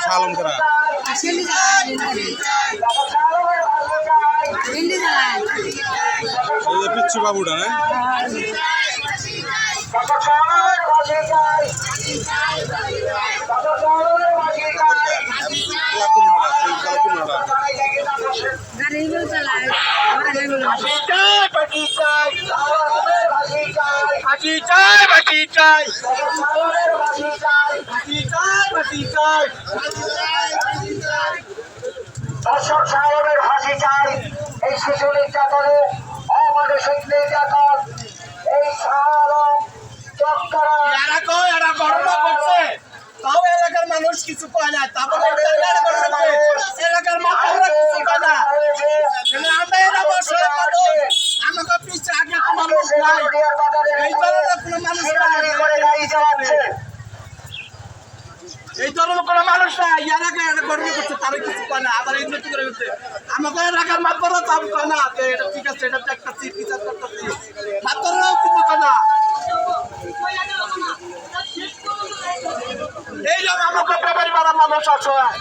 সালম করা পিচ্ছু বাবুটা না দর্শক সাহেবের ফাঁসি চাই। এই শিশু নির্যাতনে অমানসিক নির্যাতন এই এলাকার মানুষ কিছু কয় না, তারপরে এলাকার মানুষ কিছু কয় না। আমাকে পিছিয়ে আগে মানুষ নাই, এই ধরনের কোনো মানুষ এই ধরনের কোনো মানুষ নাই। এলাকায় গর্ব করছে, তারা কিছু কয় না। আবার এই নতুন করে করছে আমাকে এলাকার মাতবরও তাও কয় না, এটা ঠিক আছে, এটা একটা বিচার করতেছি, মাতবরও কিছু কয় না। এই জন্য আমাকে ব্যাপারী পাড়া মানুষ অসহায়।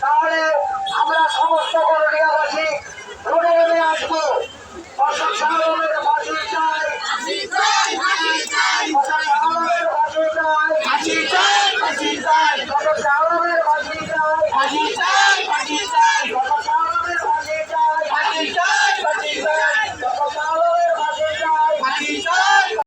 তাহলে আমরা সমস্ত করণীয়বাসী রোডে নেমে আসবো। অশোক সাহেবের ফাঁসি চাই, ফাঁসি চাই, ফাঁসি চাই, ফাঁসি চাই, ফাঁসি চাই।